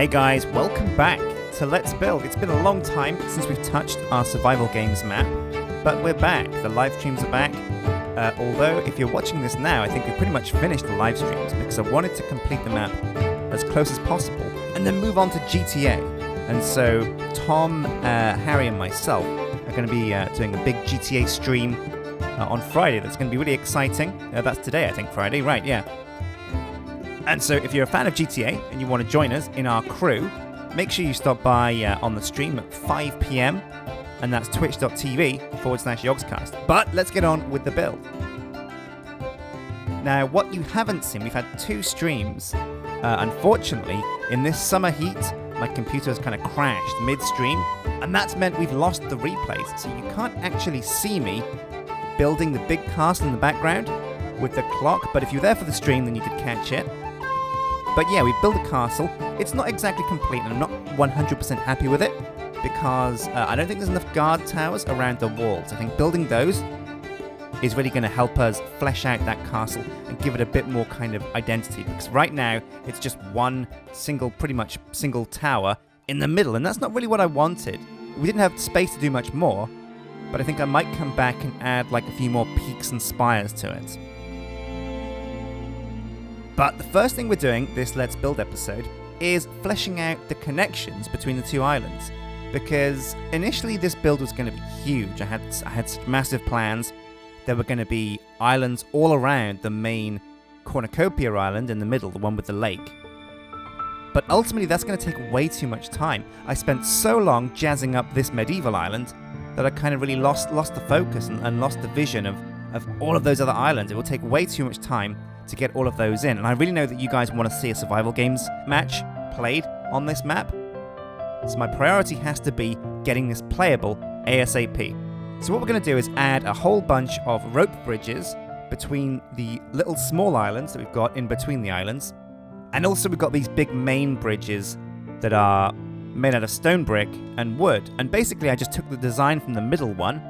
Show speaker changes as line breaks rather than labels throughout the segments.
Hey guys, welcome back to Let's Build. It's been a long time since we've touched our survival games map, but we're back. The live streams are back. Although, if you're watching this now, I think we've pretty much finished the live streams because I wanted to complete the map as close as possible and then move on to GTA. And so Tom, Harry and myself are going to be doing a big GTA stream on Friday. That's going to be really exciting. That's today, I think, Friday. Right, yeah. And so if you're a fan of GTA and you want to join us in our crew, make sure you stop by on the stream at 5 p.m. and that's twitch.tv/Yogscast. But let's get on with the build. Now, what you haven't seen, we've had 2 streams. Unfortunately, in this summer heat, my computer has kind of crashed mid-stream, and that's meant we've lost the replays, so you can't actually see me building the big castle in the background with the clock, but if you're there for the stream, then you could catch it. But yeah, we built a castle. It's not exactly complete, and I'm not 100% happy with it, because I don't think there's enough guard towers around the walls. I think building those is really going to help us flesh out that castle and give it a bit more kind of identity, because right now it's just one pretty much single tower in the middle, and that's not really what I wanted. We didn't have space to do much more, but I think I might come back and add like a few more peaks and spires to it. But the first thing we're doing this Let's Build episode is fleshing out the connections between the 2 islands, because initially this build was going to be huge. I had such massive plans. There were going to be islands all around the main cornucopia island in the middle, the one with the lake. But ultimately that's going to take way too much time. I spent so long jazzing up this medieval island that I kind of really lost the focus and lost the vision of all of those other islands. It will take way too much time to get all of those in. And I really know that you guys want to see a survival games match played on this map. So my priority has to be getting this playable ASAP. So what we're going to do is add a whole bunch of rope bridges between the little small islands that we've got in between the islands. And also we've got these big main bridges that are made out of stone brick and wood. And basically I just took the design from the middle one,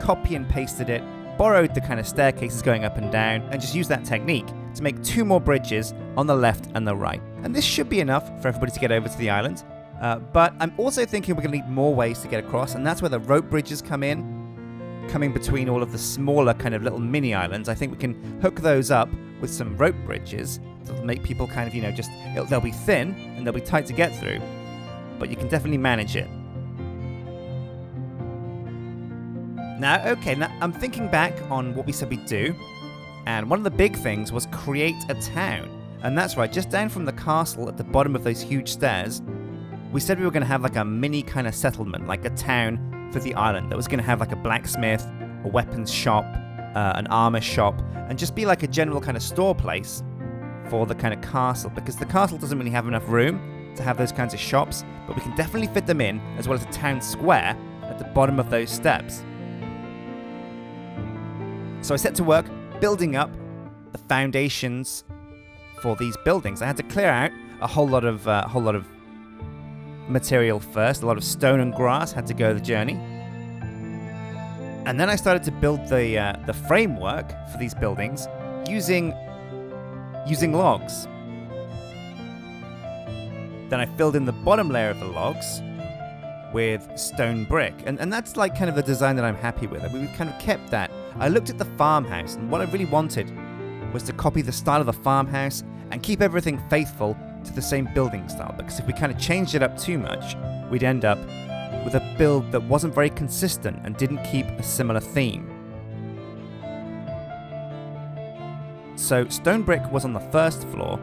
copy and pasted it, borrowed the kind of staircases going up and down, and just used that technique to make 2 more bridges on the left and the right. And this should be enough for everybody to get over to the island. But I'm also thinking we're going to need more ways to get across, and that's where the rope bridges coming between all of the smaller kind of little mini islands. I think we can hook those up with some rope bridges that'll make people kind of, they'll be thin and they'll be tight to get through, but you can definitely manage it. Now I'm thinking back on what we said we'd do, and one of the big things was create a town. And that's right, just down from the castle at the bottom of those huge stairs, we said we were going to have like a mini kind of settlement, like a town for the island that was going to have like a blacksmith, a weapons shop, an armor shop, and just be like a general kind of store place for the kind of castle, because the castle doesn't really have enough room to have those kinds of shops, but we can definitely fit them in, as well as a town square at the bottom of those steps. So I set to work building up the foundations for these buildings. I had to clear out a whole lot of material first. A lot of stone and grass had to go the journey, and then I started to build the framework for these buildings using logs. Then I filled in the bottom layer of the logs with stone brick, and that's like kind of the design that I'm happy with. We've kind of kept that. I looked at the farmhouse, and what I really wanted was to copy the style of the farmhouse and keep everything faithful to the same building style, because if we kind of changed it up too much, we'd end up with a build that wasn't very consistent and didn't keep a similar theme. So stone brick was on the first floor,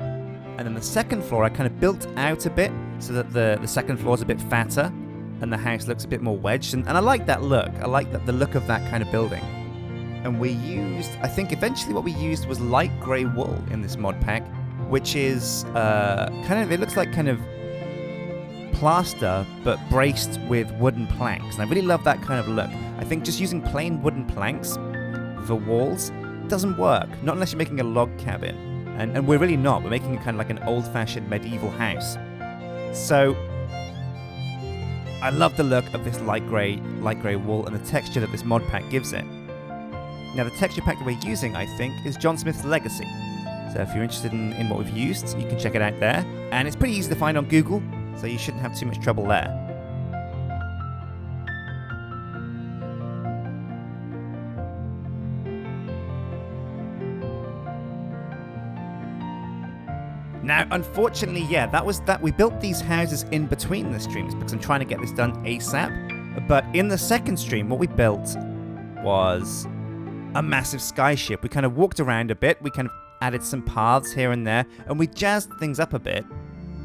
and then the second floor I kind of built out a bit so that the second floor is a bit fatter and the house looks a bit more wedged, and I like that look. I like the look of that kind of building. And I think eventually what we used was light grey wool in this mod pack, which is it looks like kind of plaster, but braced with wooden planks. And I really love that kind of look. I think just using plain wooden planks for walls doesn't work, not unless you're making a log cabin. And we're really not. We're making it kind of like an old-fashioned medieval house. So I love the look of this light grey wool and the texture that this mod pack gives it. Now the texture pack that we're using, I think, is John Smith's Legacy. So if you're interested in what we've used, you can check it out there. And it's pretty easy to find on Google. so you shouldn't have too much trouble there. Now, unfortunately, yeah, we built these houses in between the streams because I'm trying to get this done ASAP. But in the second stream, what we built was a massive skyship. We kind of walked around a bit. We kind of added some paths here and there, and we jazzed things up a bit.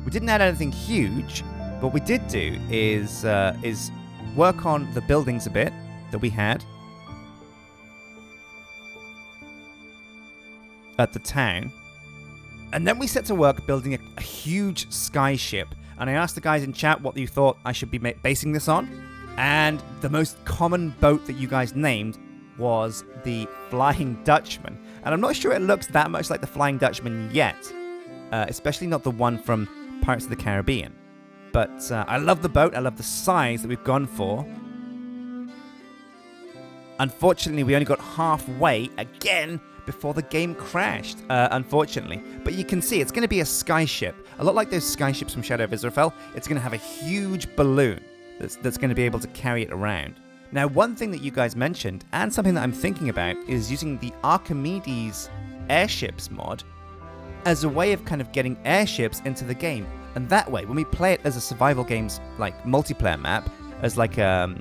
We didn't add anything huge, but what we did do is work on the buildings a bit that we had at the town. And then we set to work building a huge skyship. And I asked the guys in chat what you thought I should be basing this on. And the most common boat that you guys named was the Flying Dutchman. And I'm not sure it looks that much like the Flying Dutchman yet. Especially not the one from Pirates of the Caribbean. But I love the boat. I love the size that we've gone for. Unfortunately, we only got halfway again before the game crashed, unfortunately. But you can see it's going to be a skyship. A lot like those skyships from Shadow of Israfel. It's going to have a huge balloon that's going to be able to carry it around. Now, one thing that you guys mentioned, and something that I'm thinking about, is using the Archimedes airships mod as a way of kind of getting airships into the game. And that way, when we play it as a survival games, like multiplayer map, as like a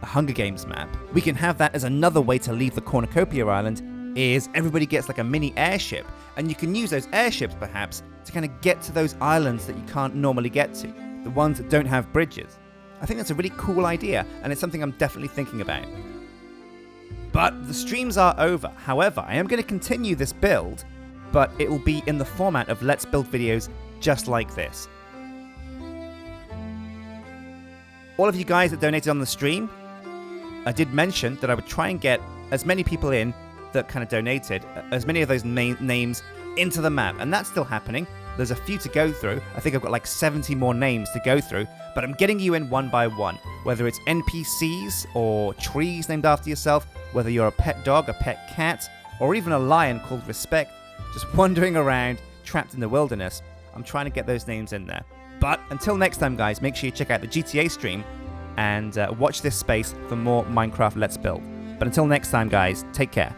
Hunger Games map, we can have that as another way to leave the Cornucopia Island, is everybody gets like a mini airship, and you can use those airships perhaps to kind of get to those islands that you can't normally get to, the ones that don't have bridges. I think that's a really cool idea, and it's something I'm definitely thinking about. But the streams are over. However, I am going to continue this build, but it will be in the format of Let's Build videos just like this. All of you guys that donated on the stream, I did mention that I would try and get as many people in that kind of donated, as many of those names into the map, and that's still happening. There's a few to go through. I think I've got like 70 more names to go through, but I'm getting you in one by one, whether it's NPCs or trees named after yourself, whether you're a pet dog, a pet cat, or even a lion called Respect, just wandering around, trapped in the wilderness. I'm trying to get those names in there. But until next time, guys, make sure you check out the GTA stream and watch this space for more Minecraft Let's Build. But until next time, guys, take care.